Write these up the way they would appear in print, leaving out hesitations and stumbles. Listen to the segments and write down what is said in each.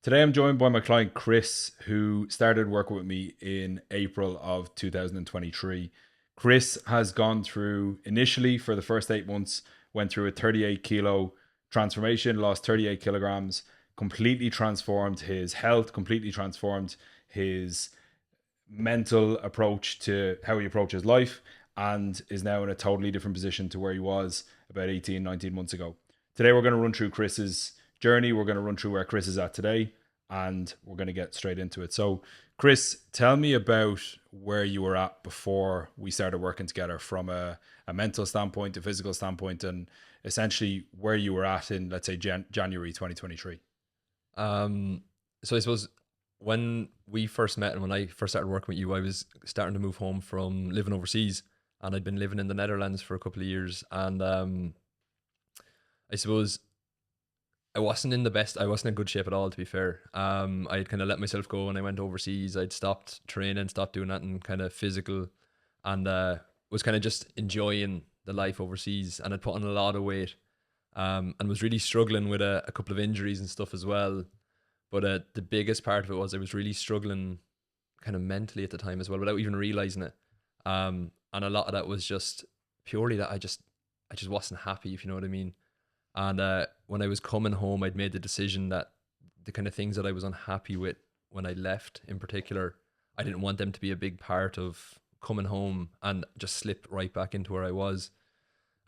Today I'm joined by my client Chris, who started working with me in April of 2023. Chris has gone through, initially for the first 8 months, went through a 38 kilo transformation, lost 38 kilograms, completely transformed his health, completely transformed his mental approach to how he approaches life, and is now in a totally different position to where he was about 18, 19 months ago. Today we're going to run through Chris's journey. We're going to run through where Chris is at today, and we're going to get straight into it. So, Chris, tell me about where you were at before we started working together from a mental standpoint, a physical standpoint, and essentially where you were at in, let's say, January 2023. Um, so I suppose when we first met and when I first started working with you, I was starting to move home from living overseas, and I'd been living in the Netherlands for a couple of years. And I suppose I wasn't in good shape at all, to be fair. I had kind of let myself go when I went overseas. I'd stopped training, stopped doing that and kind of physical, and was kind of just enjoying the life overseas, and I'd put on a lot of weight. And was really struggling with a couple of injuries and stuff as well. But the biggest part of it was I was really struggling kind of mentally at the time as well, without even realizing it. And a lot of that was just purely that I just wasn't happy, if you know what I mean. And when I was coming home, I'd made the decision that the kind of things that I was unhappy with when I left, in particular, I didn't want them to be a big part of coming home and just slip right back into where I was.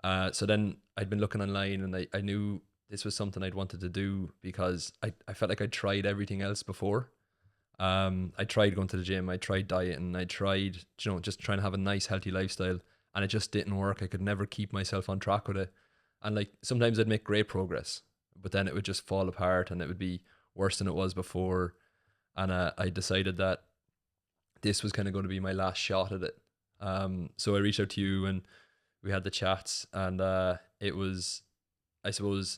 So then I'd been looking online, and I knew this was something I'd wanted to do because I felt like I'd tried everything else before. I tried going to the gym, I tried dieting, I tried, just trying to have a nice, healthy lifestyle, and it just didn't work. I could never keep myself on track with it. And like sometimes I'd make great progress, but then it would just fall apart and it would be worse than it was before. And I decided that this was kind of going to be my last shot at it. So I reached out to you and we had the chats, and it was, I suppose,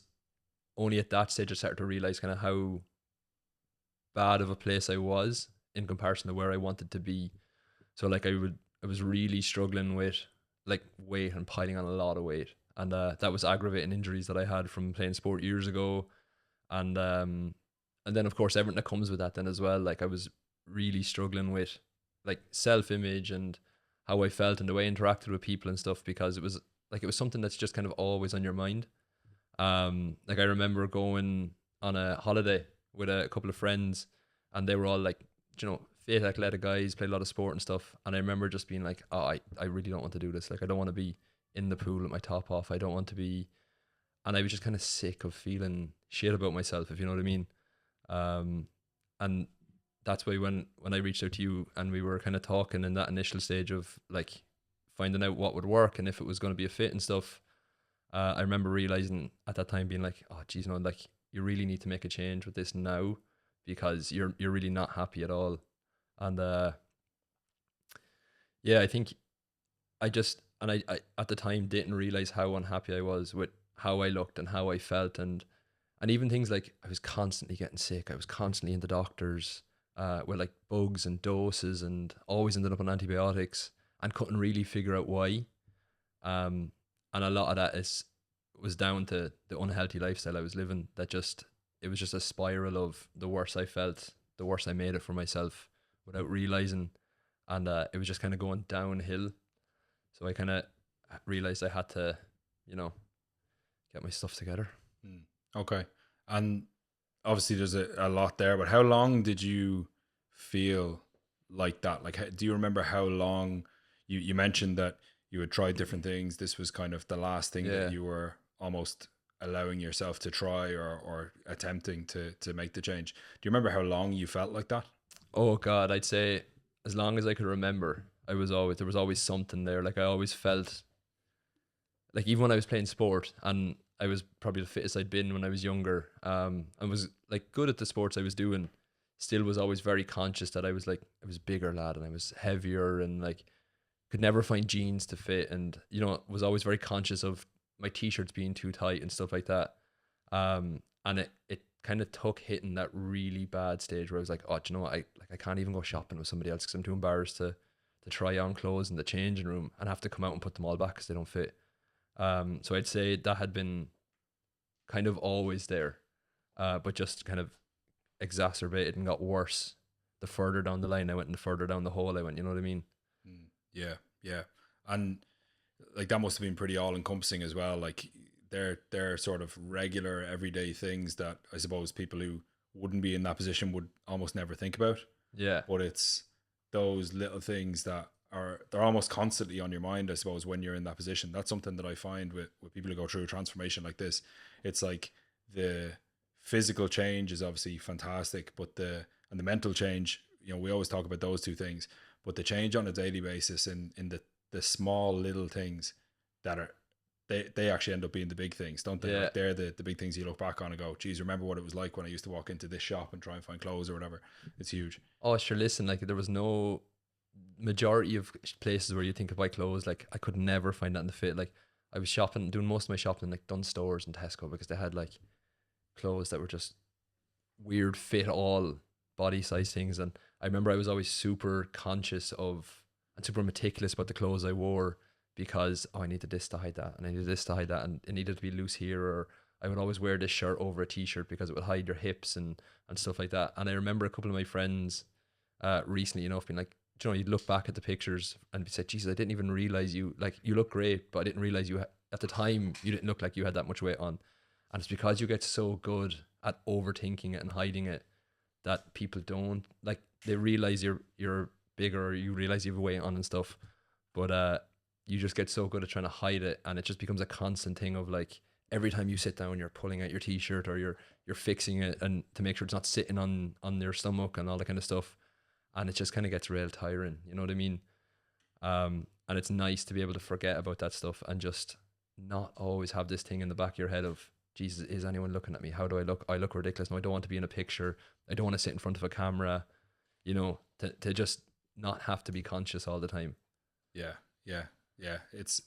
only at that stage I started to realize kind of how bad of a place I was in comparison to where I wanted to be. So like I was really struggling with like weight and piling on a lot of weight, and that was aggravating injuries that I had from playing sport years ago, and then of course everything that comes with that then as well. Like I was really struggling with like self image and how I felt and the way I interacted with people and stuff, because it was something that's just kind of always on your mind. Like I remember going on a holiday with a couple of friends, and they were all like, fit athletic guys, played a lot of sport and stuff. And I remember just being like, oh, I really don't want to do this. Like I don't want to be in the pool with my top off. I don't want to be. And I was just kind of sick of feeling shit about myself, if you know what I mean. Um, and that's why when I reached out to you and we were kind of talking in that initial stage of like finding out what would work and if it was going to be a fit and stuff, I remember realizing at that time being like, oh, geez, like you really need to make a change with this now because you're really not happy at all. And yeah, I think I at the time didn't realize how unhappy I was with how I looked and how I felt, and even things like I was constantly getting sick. I was constantly in the doctors with like bugs and doses, and always ended up on antibiotics and couldn't really figure out why. Um, and a lot of that is was down to the unhealthy lifestyle I was living. That just it was just a spiral of the worse I felt, the worse I made it for myself without realizing, and it was just kind of going downhill. So I kind of realized I had to, you know, get my stuff together. Hmm. Okay. And obviously there's a lot there, but how long did you feel like that? Like, do you remember how long you mentioned that you had tried different things? This was kind of the last thing that Yeah. you were almost allowing yourself to try or attempting to make the change. Do you remember how long you felt like that? Oh God, I'd say as long as I could remember, there was always something there. Like I always felt like even when I was playing sport, and I was probably the fittest I'd been when I was younger, I was like good at the sports I was doing, still was always very conscious that I was bigger lad and I was heavier, and like could never find jeans to fit, and was always very conscious of my t-shirts being too tight and stuff like that. And it kind of took hitting that really bad stage where I was like, oh, do you know what? I can't even go shopping with somebody else because I'm too embarrassed to try on clothes in the changing room and have to come out and put them all back because they don't fit. So I'd say that had been kind of always there, but just kind of exacerbated and got worse the further down the line I went and the further down the hole I went. You know what I mean? Yeah, yeah, and like that must have been pretty all encompassing as well. Like they're sort of regular everyday things that I suppose people who wouldn't be in that position would almost never think about. Yeah. But it's those little things that they're almost constantly on your mind, I suppose, when you're in that position. That's something that I find with people who go through a transformation like this. It's like the physical change is obviously fantastic, but the mental change, we always talk about those two things, but the change on a daily basis in the small little things that are they actually end up being the big things, don't they? Yeah. Like they're the big things you look back on and go, geez, remember what it was like when I used to walk into this shop and try and find clothes or whatever. It's huge. Oh, sure. Listen, like there was no majority of places where you think of buy clothes. Like I could never find that in the fit. Like I was shopping, doing most of my shopping in like Dunn Stores and Tesco because they had like clothes that were just weird fit all body size things. And I remember I was always super conscious of and super meticulous about the clothes I wore because I needed this to hide that and I needed this to hide that and it needed to be loose here or I would always wear this shirt over a t-shirt because it would hide your hips and stuff like that. And I remember a couple of my friends recently, being like, you'd look back at the pictures and be said, Jesus, I didn't even realize you look great, but I didn't realize at the time you didn't look like you had that much weight on. And it's because you get so good at overthinking it and hiding it that people don't like, they realize you're bigger or you realize you have a weight on and stuff. But you just get so good at trying to hide it and it just becomes a constant thing of like, every time you sit down, you're pulling out your t-shirt or you're fixing it and to make sure it's not sitting on your stomach and all that kind of stuff. And it just kind of gets real tiring. You know what I mean? And it's nice to be able to forget about that stuff and just not always have this thing in the back of your head of, Jesus, is anyone looking at me? How do I look? I look ridiculous. No, I don't want to be in a picture. I don't want to sit in front of a camera, to just not have to be conscious all the time. Yeah, yeah, yeah. It's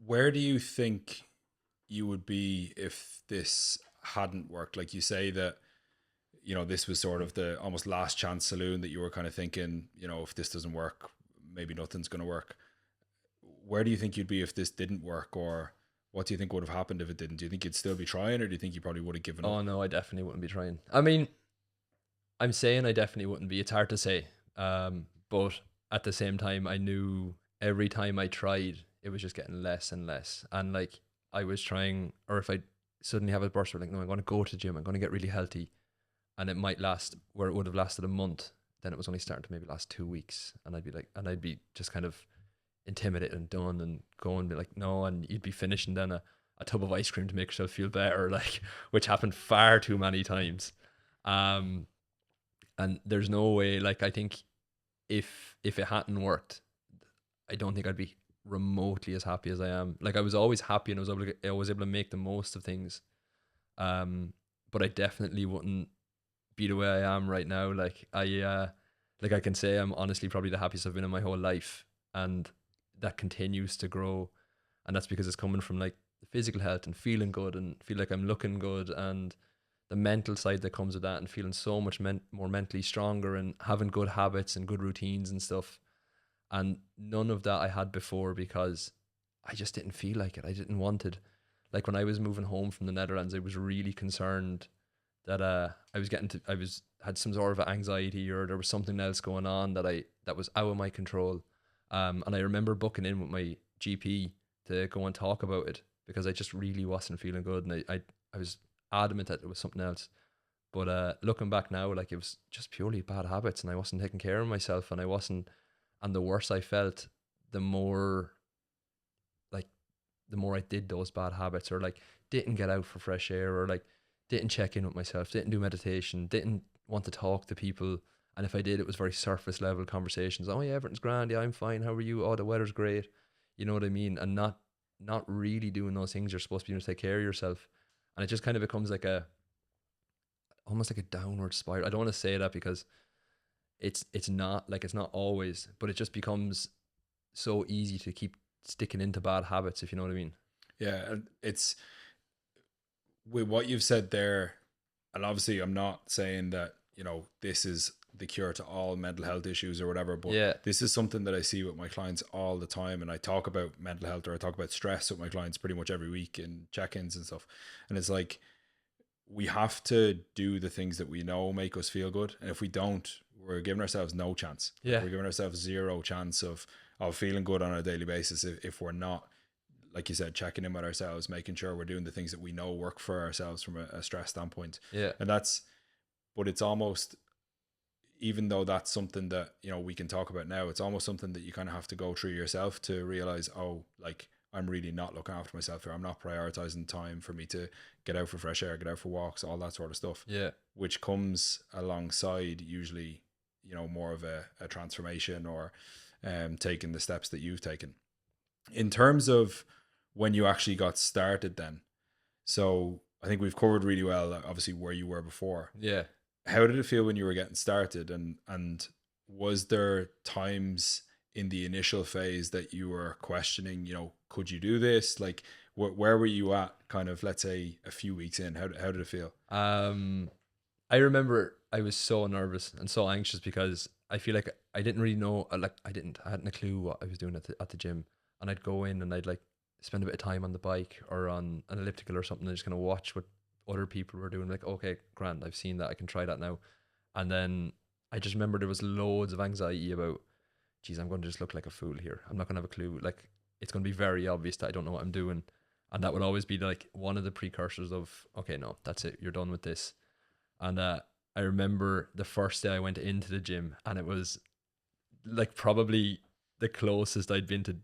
where do you think you would be if this hadn't worked? Like you say that, this was sort of the almost last chance saloon that you were kind of thinking, if this doesn't work, maybe nothing's going to work. Where do you think you'd be if this didn't work, or what do you think would have happened if it didn't? Do you think you'd still be trying, or do you think you probably would have given up? Oh no, I definitely wouldn't be trying. I mean, I'm saying I definitely wouldn't be. It's hard to say. But at the same time, I knew every time I tried, it was just getting less and less. And like I was trying, or if I suddenly have a burst of like, no, I'm going to go to the gym, I'm going to get really healthy, and it might last where it would have lasted a month. Then it was only starting to maybe last 2 weeks, and I'd be just kind of intimidated and done, and going and be like, no, and you'd be finishing then a tub of ice cream to make yourself feel better, like which happened far too many times. Um, and there's no way, like I think if it hadn't worked, I don't think I'd be remotely as happy as I am. Like I was always happy and I was able to make the most of things. But I definitely wouldn't be the way I am right now. Like I can say I'm honestly probably the happiest I've been in my whole life, and that continues to grow, and that's because it's coming from like the physical health and feeling good and feel like I'm looking good, and the mental side that comes with that, and feeling so much more mentally stronger and having good habits and good routines and stuff. And none of that I had before because I just didn't feel like it. I didn't want it. Like when I was moving home from the Netherlands, I was really concerned that I was had some sort of anxiety or there was something else going on that was out of my control. And I remember booking in with my GP to go and talk about it because I just really wasn't feeling good, and I was adamant that it was something else. But looking back now, like it was just purely bad habits, and I wasn't taking care of myself, and I wasn't. And the worse I felt, the more like the more I did those bad habits, or like didn't get out for fresh air, or like didn't check in with myself, didn't do meditation, didn't want to talk to people. And if I did, it was very surface level conversations. Oh yeah, everything's grand. Yeah, I'm fine. How are you? Oh, the weather's great. You know what I mean? And not really doing those things you're supposed to be doing to take care of yourself. And it just kind of becomes like almost like a downward spiral. I don't want to say that because it's not like, it's not always, but it just becomes so easy to keep sticking into bad habits, if you know what I mean. Yeah, and it's with what you've said there, and obviously I'm not saying that, this is the cure to all mental health issues or whatever, but Yeah. this is something that I see with my clients all the time. And I talk about mental health, or I talk about stress with my clients pretty much every week in check-ins and stuff. And it's like we have to do the things that we know make us feel good, and if we don't, we're giving ourselves no chance. Like Yeah. we're giving ourselves zero chance of feeling good on a daily basis if we're not, like you said, checking in with ourselves, making sure we're doing the things that we know work for ourselves from a stress standpoint. Yeah. And that's, but it's almost, even though that's something that, you know, we can talk about now, it's almost something that you kind of have to go through yourself to realize, oh, like I'm really not looking after myself here. I'm not prioritizing time for me to get out for fresh air, get out for walks, all that sort of stuff, Yeah. which comes alongside usually, you know, more of a transformation or taking the steps that you've taken. In terms of when you actually got started, then, so I think we've covered really well, obviously, where you were before. Yeah. How did it feel when you were getting started, and was there times in the initial phase that you were questioning, you know, could you do this? Like, where were you at, kind of, let's say, a few weeks in? How did it feel? Um, I remember I was so nervous and so anxious because I feel like I didn't really know, like I hadn't a clue what I was doing at the gym, and I'd go in and I'd like spend a bit of time on the bike or on an elliptical or something, and just kind of watch what other people were doing. Like, okay, grand, I've seen that, I can try that now. And then I just remember there was loads of anxiety about, geez, I'm going to just look like a fool here. I'm not going to have a clue. Like, it's going to be very obvious that I don't know what I'm doing. And that would always be like one of the precursors of, okay, no, that's it. You're done with this. And I remember the first day I went into the gym, and it was like probably the closest I'd been to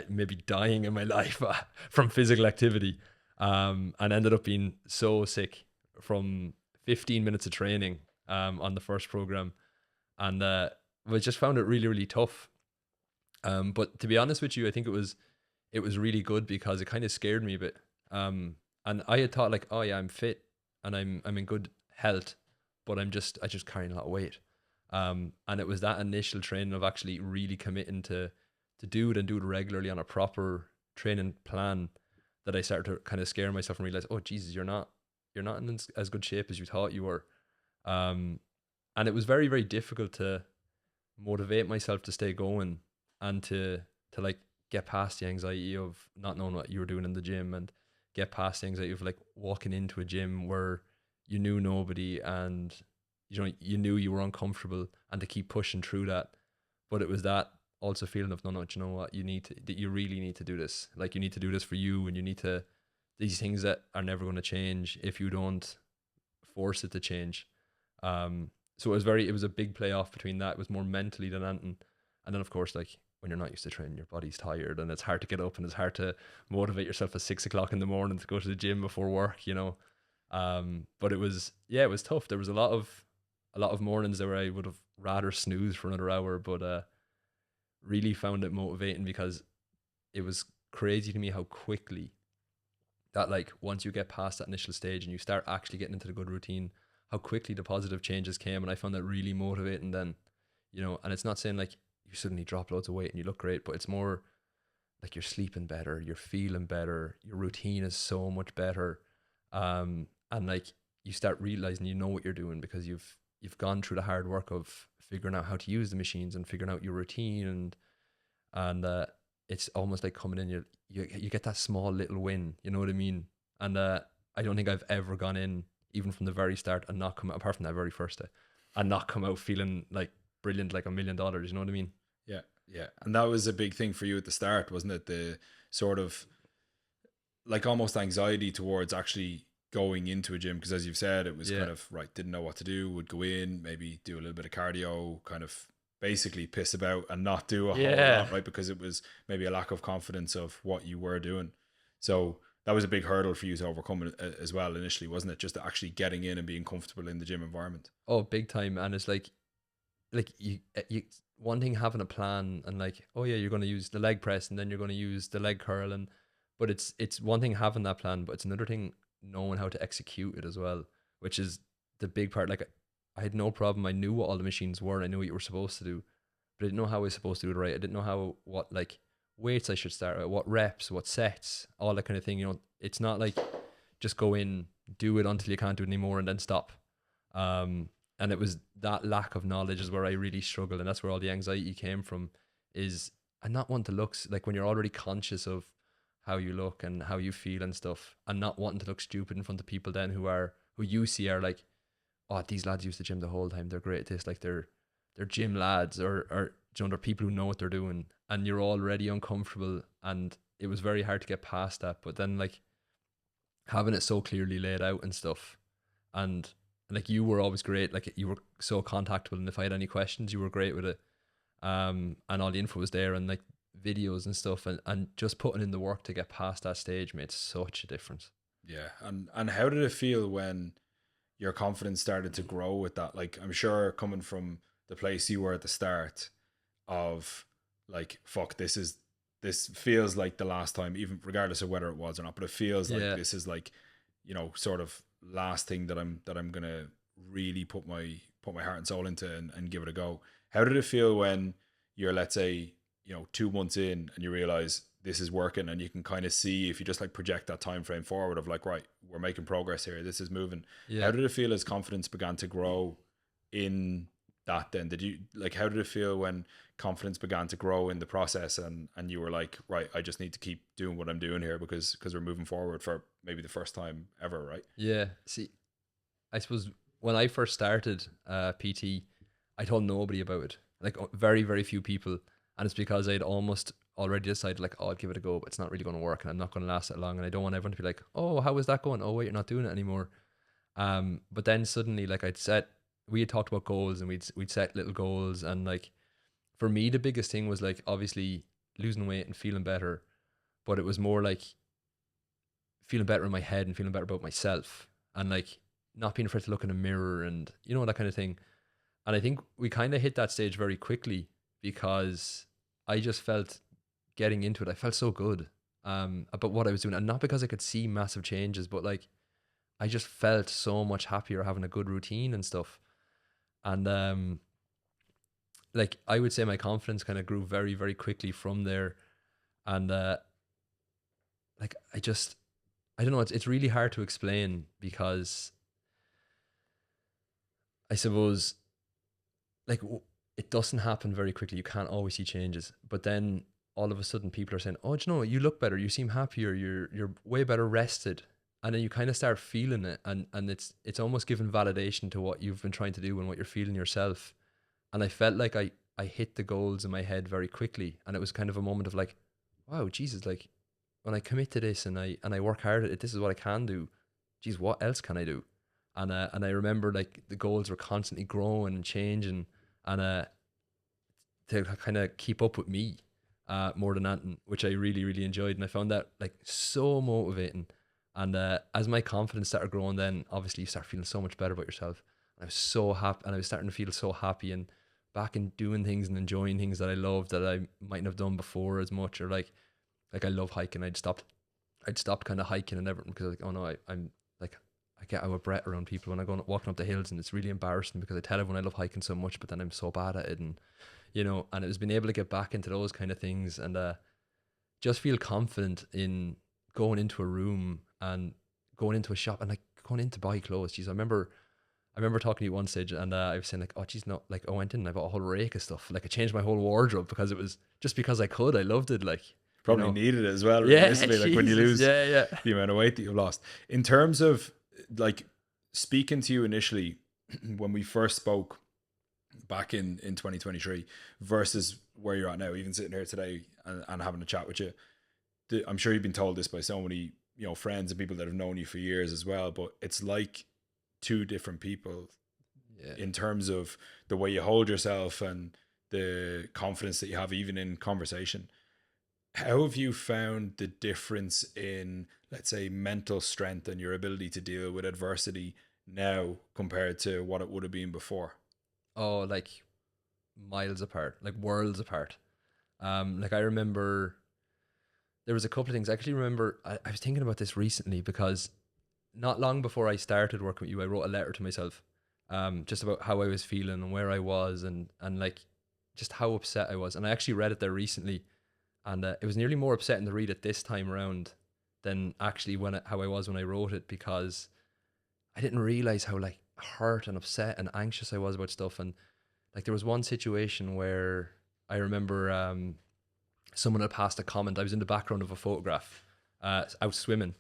maybe dying in my life from physical activity. And ended up being so sick from 15 minutes of training on the first program. And I just found it really, really tough. But to be honest with you, I think it was really good because it kind of scared me a bit. And I had thought like, oh yeah, I'm fit and I'm in good health, but I just carrying a lot of weight. And it was that initial training of actually really committing to do it and do it regularly on a proper training plan that I started to kind of scare myself and realize, oh Jesus, you're not in as good shape as you thought you were. Um, and it was very, very difficult to motivate myself to stay going and to like get past the anxiety of not knowing what you were doing in the gym, and get past the anxiety of like walking into a gym where you knew nobody, and you know you knew you were uncomfortable, and to keep pushing through that. But it was that also feeling of, no, no, you know what, you need to, that you really need to do this. Like, you need to do this for you, and you need to, these things that are never going to change if you don't force it to change. So it was a big playoff between that. It was more mentally than anything. And then of course, like when you're not used to training, your body's tired and it's hard to get up, and it's hard to motivate yourself at 6 o'clock in the morning to go to the gym before work, you know. But it was, yeah, it was tough. There was a lot of mornings there where I would have rather snoozed for another hour, but really found it motivating because it was crazy to me how quickly that, like, once you get past that initial stage and you start actually getting into the good routine, how quickly the positive changes came. And I found that really motivating then, you know. And it's not saying like you suddenly drop loads of weight and you look great, but it's more like you're sleeping better, you're feeling better, your routine is so much better. And like you start realizing you know what you're doing because you've gone through the hard work of figuring out how to use the machines and figuring out your routine. And it's almost like coming in, you get that small little win, you know what I mean? And I don't think I've ever gone in, even from the very start, and not come out, apart from that very first day, and not come out feeling like brilliant, like $1 million. You know what I mean? Yeah, yeah. And that was a big thing for you at the start, wasn't it? The sort of like almost anxiety towards actually going into a gym, because as you've said, it was Yeah, kind of right, didn't know what to do, would go in, maybe do a little bit of cardio, kind of basically piss about and not do a whole yeah. lot, right? Because it was maybe a lack of confidence of what you were doing. So that was a big hurdle for you to overcome as well initially, wasn't it? Just actually getting in and being comfortable in the gym environment. Oh, big time. And it's like you one thing having a plan and like, oh yeah, you're going to use the leg press and then you're going to use the leg curl, and but it's one thing having that plan, but it's another thing knowing how to execute it as well, which is the big part. Like, I had no problem, I knew what all the machines were, I knew what you were supposed to do, but I didn't know how I was supposed to do it right. I didn't know how, what like weights I should start at, what reps, what sets, all that kind of thing. You know, it's not like just go in, do it until you can't do it anymore and then stop. um and it was that lack of knowledge is where I really struggled, and that's where all the anxiety came from. Is I not want to look like, when you're already conscious of how you look and how you feel and stuff, and not wanting to look stupid in front of people then who are who you see are like, oh, these lads used to gym the whole time. They're great at this. Like they're gym lads, or you know, they're people who know what they're doing, and you're already uncomfortable. And it was very hard to get past that. But then like having it so clearly laid out and stuff, and like you were always great. Like you were so contactable, and if I had any questions, you were great with it. And all the info was there, and like videos and stuff, and just putting in the work to get past that stage made such a difference. Yeah. And how did it feel when your confidence started to grow with that? Like, I'm sure coming from the place you were at the start of like, fuck, this feels like the last time, even regardless of whether it was or not, but it feels like Yeah. this is like, you know, sort of last thing that I'm gonna really put my heart and soul into, and give it a go. How did it feel when you're, let's say, you know, 2 months in and you realize this is working, and you can kind of see, if you just like project that time frame forward of like, right, we're making progress here, this is moving. How Yeah. did it feel as confidence began to grow in that? Then did you like, how did it feel when confidence began to grow in the process, and you were like, right, I just need to keep doing what I'm doing here, because we're moving forward for maybe the first time ever, right? Yeah. See, I suppose when I first started PT, I told nobody about it. Like very, very few people, and it's because I'd almost already decided like, oh, I'll give it a go, but it's not really going to work, and I'm not going to last that long, and I don't want everyone to be like, oh, how is that going? Oh, wait, you're not doing it anymore. But then suddenly, like we had talked about goals, and we'd set little goals, and like for me, the biggest thing was like obviously losing weight and feeling better, but it was more like feeling better in my head and feeling better about myself, and like not being afraid to look in a mirror, and you know, that kind of thing. And I think we kind of hit that stage very quickly because I just felt getting into it, I felt so good about what I was doing, and not because I could see massive changes, but like I just felt so much happier having a good routine and stuff. And like I would say my confidence kind of grew very, very quickly from there. And like I don't know, it's really hard to explain because I suppose like it doesn't happen very quickly. You can't always see changes, but then all of a sudden people are saying, "Oh, do you know what? You look better. You seem happier. You're way better rested." And then you kind of start feeling it, and it's almost giving validation to what you've been trying to do and what you're feeling yourself. And I felt like I hit the goals in my head very quickly, and it was kind of a moment of like, "Wow, Jesus! Like when I commit to this and I work hard at it, this is what I can do. Geez, what else can I do?" And I remember like the goals were constantly growing and changing, and to kind of keep up with me more than anything, which I really, really enjoyed. And I found that like so motivating. And as my confidence started growing, then obviously you start feeling so much better about yourself. And I was so happy, and I was starting to feel so happy and back in doing things and enjoying things that I loved that I mightn't have done before as much. Or like I love hiking. I'd stopped kind of hiking and everything because I was like, oh no, I'm like, I get out of breath around people when I go walking up the hills, and it's really embarrassing because I tell everyone I love hiking so much, but then I'm so bad at it, and you know, and it was being able to get back into those kind of things, and just feel confident in going into a room and going into a shop and like going in to buy clothes. Jeez, I remember talking to you at one stage, and I was saying like, oh geez, no, like I went in and I bought a whole rake of stuff. Like I changed my whole wardrobe because it was just because I could. I loved it. Like, you Probably know, needed it as well, yeah, realistically, like when you Jesus, lose yeah, yeah. the amount of weight that you've lost. In terms of like speaking to you initially when we first spoke back in 2023 versus where you're at now, even sitting here today and having a chat with you, I'm sure you've been told this by so many, you know, friends and people that have known you for years as well, but it's like two different people Yeah. in terms of the way you hold yourself and the confidence that you have even in conversation. How have you found the difference in, let's say, mental strength and your ability to deal with adversity now compared to what it would have been before? Oh, like miles apart, like worlds apart. Like I remember there was a couple of things. I actually remember I was thinking about this recently because not long before I started working with you, I wrote a letter to myself, just about how I was feeling and where I was, and like just how upset I was. And I actually read it there recently, and it was nearly more upsetting to read it this time around than actually how I was when I wrote it, because I didn't realize how like hurt and upset and anxious I was about stuff. And like there was one situation where I remember someone had passed a comment. I was in the background of a photograph out swimming,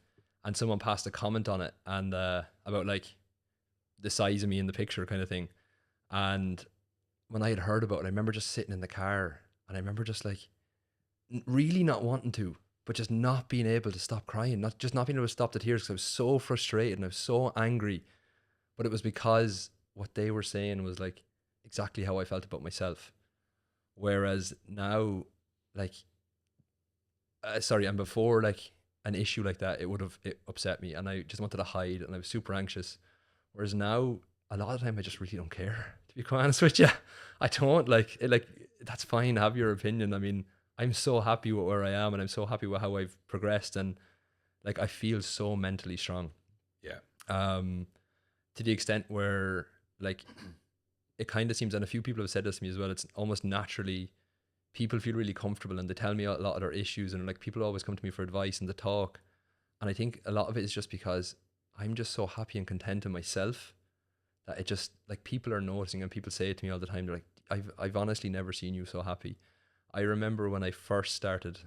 and someone passed a comment on it, and about like the size of me in the picture kind of thing. And when I had heard about it, I remember just sitting in the car, and I remember just like really not wanting to, but just not being able to stop crying, not being able to stop the tears because I was so frustrated and I was so angry. But it was because what they were saying was like exactly how I felt about myself. Whereas now, like, sorry, and before like an issue like that, it upset me, and I just wanted to hide, and I was super anxious. Whereas now, a lot of the time, I just really don't care. To be quite honest with you, I don't like. That's fine. Have your opinion. I mean, I'm so happy with where I am, and I'm so happy with how I've progressed, and like I feel so mentally strong. Yeah. Um, to the extent where like it kind of seems, and a few people have said this to me as well. It's almost naturally people feel really comfortable, and they tell me a lot of their issues, and like people always come to me for advice and to talk. And I think a lot of it is just because I'm just so happy and content in myself that it just like people are noticing, and people say it to me all the time. They're like, I've honestly never seen you so happy. I remember when I first started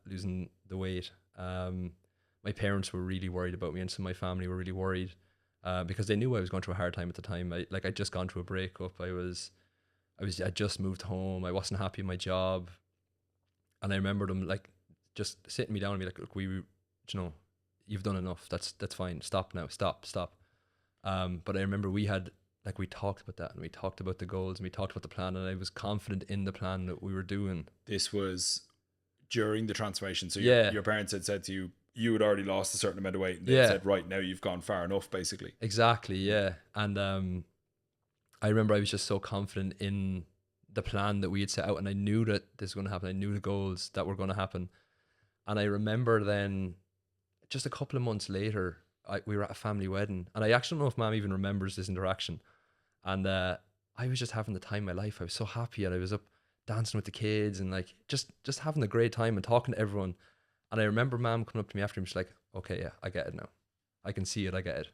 losing the weight, my parents were really worried about me, and some of my family were really worried because they knew I was going through a hard time at the time. I'd just gone through a breakup. I just moved home. I wasn't happy in my job, and I remember them like just sitting me down and be like, "Look, you know, you've done enough. That's fine. Stop now. Stop." But I remember we talked about that, and we talked about the goals, and we talked about the plan, and I was confident in the plan that we were doing. This was during the transformation. So Yeah, your parents had said to you, you had already lost a certain amount of weight, and they had yeah, said, right, now you've gone far enough, basically. exactly. Yeah, and I remember I was just so confident in the plan that we had set out, and I knew that this was going to happen. I knew the goals that were going to happen, and I remember then, just a couple of months later, we were at a family wedding, and I actually don't know if Mom even remembers this interaction. And I was just having the time of my life. I was so happy, and I was up dancing with the kids, and like just having a great time and talking to everyone. And I remember Mom coming up to me after, and she's like, "Okay, yeah, I get it now. I can see it. I get it."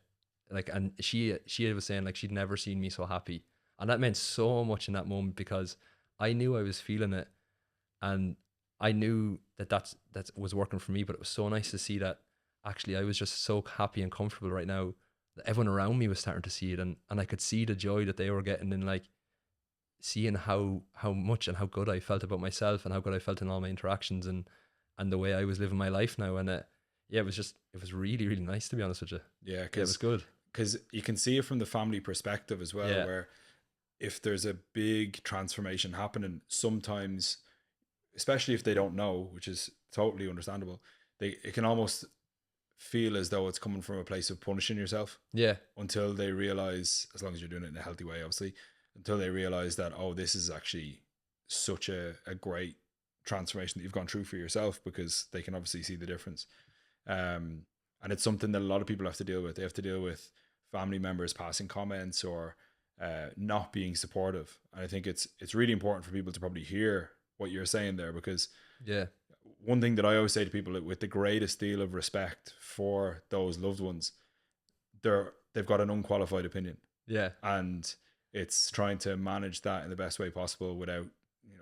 Like, and she was saying like she'd never seen me so happy, and that meant so much in that moment because I knew I was feeling it, and I knew that was working for me. But it was so nice to see that actually I was just so happy and comfortable right now that everyone around me was starting to see it, and I could see the joy that they were getting in like seeing how much and how good I felt about myself, and how good I felt in all my interactions, and the way I was living my life now. And yeah, it was really really nice, to be honest with you. Yeah, Yeah, it was good. because you can see it from the family perspective as well, Yeah, where if there's a big transformation happening, sometimes, especially if they don't know, which is totally understandable, it can almost feel as though it's coming from a place of punishing yourself, yeah, until they realize, as long as you're doing it in a healthy way, obviously, until they realize that, oh, this is actually such a great transformation that you've gone through for yourself, because they can obviously see the difference. And it's something that a lot of people have to deal with. They have to deal with family members passing comments, or not being supportive. And I think it's really important for people to probably hear what you're saying there, because yeah, one thing that I always say to people, with the greatest deal of respect for those loved ones, they've got an unqualified opinion, yeah, and it's trying to manage that in the best way possible without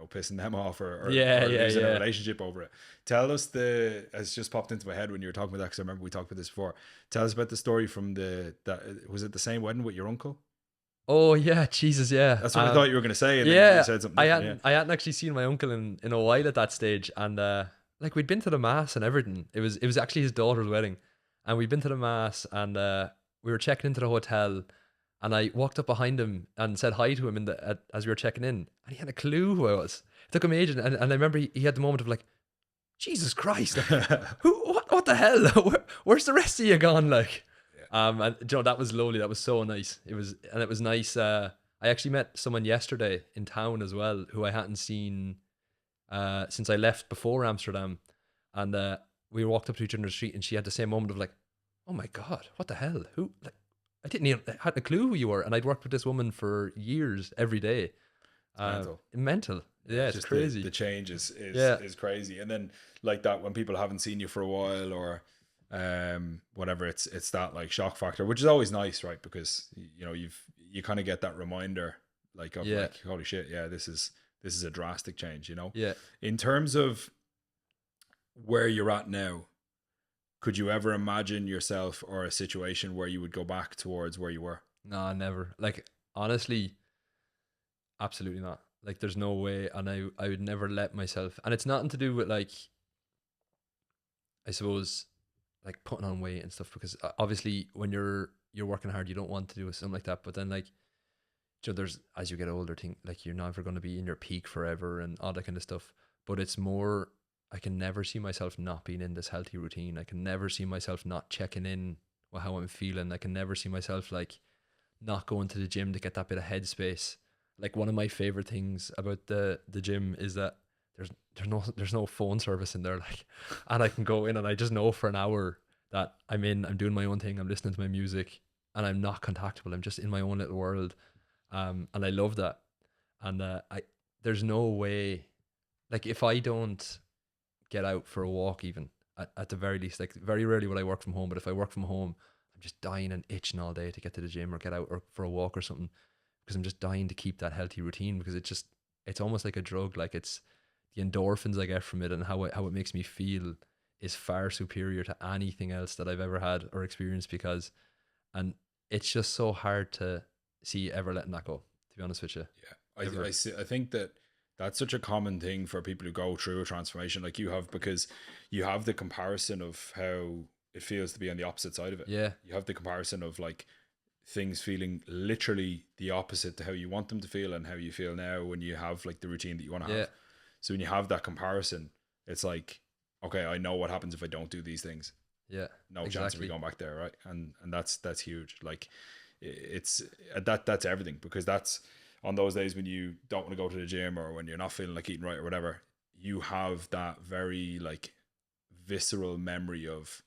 pissing them off, yeah, or yeah, losing a yeah. relationship over it. Tell us it's just popped into my head when you were talking about that, because I remember we talked about this before. Tell us about the story from that was it the same wedding with your uncle? Oh yeah, Jesus, yeah. That's what I thought you were going to say, and then you Yeah, said something different. I hadn't actually seen my uncle in a while at that stage, and like we'd been to the mass and everything. It was actually his daughter's wedding, and we'd been to the mass, and we were checking into the hotel, and I walked up behind him and said hi to him as we were checking in, and he had a clue who I was. It took him ages, and I remember he had the moment of like, Jesus Christ, like, Yeah. what the hell? Where's the rest of you gone? Like, and that was lovely. That was so nice. It was nice. I actually met someone yesterday in town as well who I hadn't seen since I left before Amsterdam, and we walked up to each other in the street, and she had the same moment of like, oh my God, what the hell? Who? Like, I hadn't a clue who you were, and I'd worked with this woman for years, every day. Mental. Mental. Yeah, it's Just crazy. the change Yeah. is crazy. And then like that, when people haven't seen you for a while, or whatever, it's that like shock factor, which is always nice, right? Because you kind of get that reminder, like, of Yeah. like, holy shit, yeah, this is a drastic change. Yeah. In terms of where you're at now, could you ever imagine yourself or a situation where you would go back towards where you were? Nah, never. Like honestly, absolutely not. Like there's no way, and I would never let myself. And it's nothing to do with like, I suppose, like putting on weight and stuff, because obviously when you're working hard, you don't want to do something like that. But then like, there's, as you get older, think like you're never going to be in your peak forever and all that kind of stuff. But it's more, I can never see myself not being in this healthy routine. I can never see myself not checking in with how I'm feeling. I can never see myself like not going to the gym to get that bit of headspace. Like one of my favorite things about the gym is that there's there's no phone service in there. Like, and I can go in and I just know for an hour that I'm in. I'm doing my own thing. I'm listening to my music, and I'm not contactable. I'm just in my own little world. And I love that. And I there's no way, like if I don't get out for a walk, even at the very least, like very rarely will I work from home, but if I work from home, I'm just dying and itching all day to get to the gym or get out or for a walk or something, because I'm just dying to keep that healthy routine, because it's almost like a drug. Like it's the endorphins I get from it and how it makes me feel is far superior to anything else that I've ever had or experienced, because and it's just so hard to see ever letting that go, to be honest with you. Yeah, Ever. I think that that's such a common thing for people who go through a transformation like you have, because you have the comparison of how it feels to be on the opposite side of it. Yeah. You have the comparison of like things feeling literally the opposite to how you want them to feel and how you feel now when you have like the routine that you want to Yeah. have. So when you have that comparison, it's like, okay, I know what happens if I don't do these things. Yeah. No chance of me Exactly. going back there, right? And that's huge. Like it's that's everything, because that's on those days when you don't want to go to the gym or when you're not feeling like eating right or whatever, you have that very like visceral memory of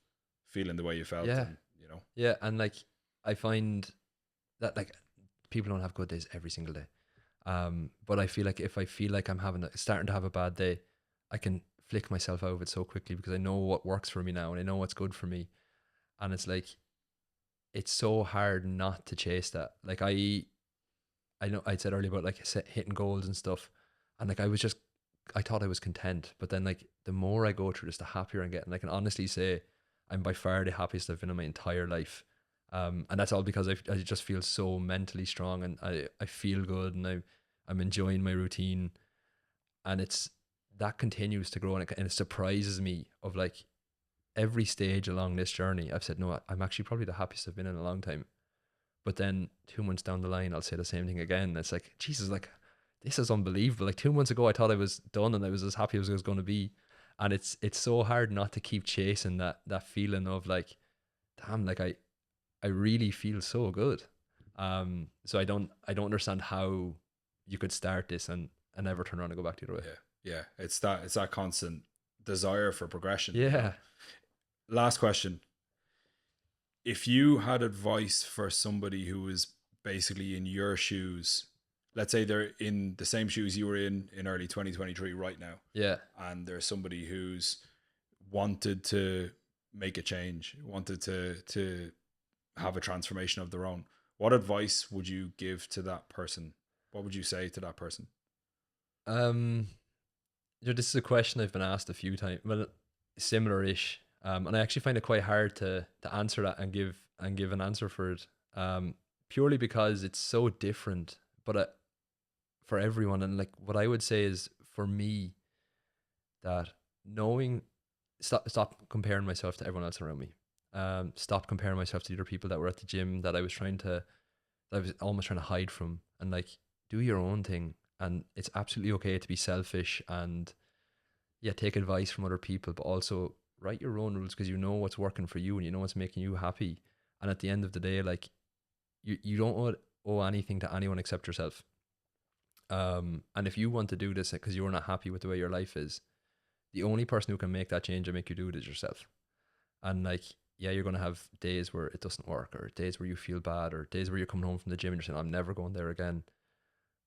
feeling the way you felt, Yeah. and you know. Yeah. And like I find that like people don't have good days every single day. But I feel like if I feel like I'm starting to have a bad day, I can flick myself out of it so quickly, because I know what works for me now and I know what's good for me. And it's like it's so hard not to chase that. Like I know I said earlier about like hitting goals and stuff, and like I thought I was content, but then like the more I go through this, the happier I'm getting. I can honestly say I'm by far the happiest I've been in my entire life, and that's all because I just feel so mentally strong, and I feel good, and I'm enjoying my routine, and it's that continues to grow, and it surprises me of like every stage along this journey. I've said no, I'm actually probably the happiest I've been in a long time, but then 2 months down the line, I'll say the same thing again. It's like, Jesus, like, this is unbelievable. Like 2 months ago, I thought I was done and I was as happy as I was going to be. And it's so hard not to keep chasing that feeling of like, damn, like I really feel so good. So I don't understand how you could start this and never turn around and go back the other way. Yeah, it's that constant desire for progression, you know. Yeah. Last question: if you had advice for somebody who was basically in your shoes, let's say they're in the same shoes you were in early 2023 right now, Yeah. and there's somebody who's wanted to make a change, wanted to have a transformation of their own, what advice would you give to that person? What would you say to that person? Um, this is a question I've been asked a few times, well, similar-ish, and I actually find it quite hard to answer that and give an answer for it, purely because it's so different, but for everyone. And like what I would say is for me that knowing, stop comparing myself to everyone else around me. Stop comparing myself to the other people that were at the gym that I was almost trying to hide from, and like do your own thing. And it's absolutely okay to be selfish and yeah, take advice from other people, but also write your own rules, because you know what's working for you and you know what's making you happy. And at the end of the day, like you don't owe anything to anyone except yourself. And if you want to do this because you're not happy with the way your life is, the only person who can make that change and make you do it is yourself. And like, yeah, you're gonna have days where it doesn't work, or days where you feel bad, or days where you're coming home from the gym and you're saying, I'm never going there again.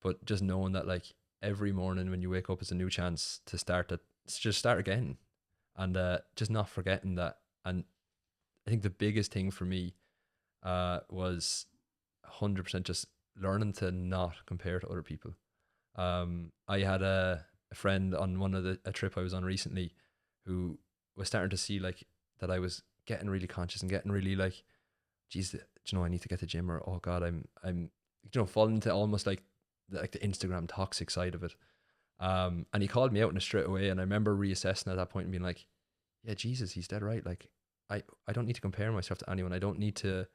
But just knowing that like every morning when you wake up is a new chance to just start again, and just not forgetting that. And I think the biggest thing for me was 100% just learning to not compare to other people. I had a friend on a trip I was on recently who was starting to see like that I was getting really conscious and getting really like, geez, you know, I need to get to the gym, or oh God, I'm you know, falling into almost like the Instagram toxic side of it. And he called me out in it straight away, and I remember reassessing at that point and being like, yeah, Jesus, he's dead right. Like I don't need to compare myself to anyone. I don't need to,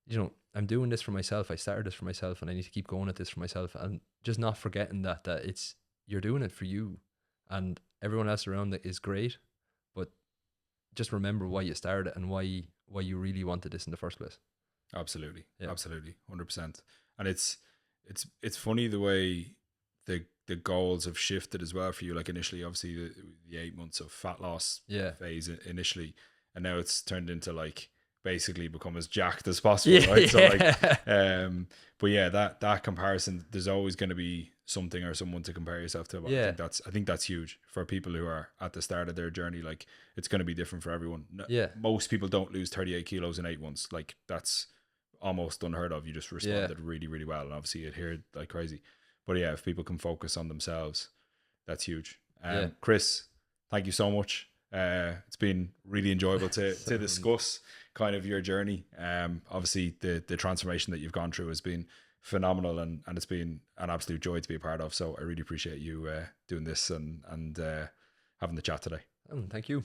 you know, I'm doing this for myself. I started this for myself, and I need to keep going at this for myself, and just not forgetting that it's, you're doing it for you, and everyone else around it is great, but just remember why you started and why you really wanted this in the first place. Absolutely, Yeah. absolutely, 100%. And it's funny the way the goals have shifted as well for you. Like initially, obviously the 8 months of fat loss Yeah. phase initially, and now it's turned into like basically become as jacked as possible, Yeah. right? So like, but yeah, that comparison, there's always going to be something or someone to compare yourself to. But Yeah. I think that's huge for people who are at the start of their journey. Like it's going to be different for everyone. Yeah. Most people don't lose 38 kilos in 8 months. Like that's almost unheard of. You just responded really, really well, and obviously it adhered like crazy. But yeah, if people can focus on themselves, that's huge. Chris, thank you so much. It's been really enjoyable to discuss kind of your journey. Obviously the transformation that you've gone through has been phenomenal, and it's been an absolute joy to be a part of. So I really appreciate you doing this and having the chat today. Thank you.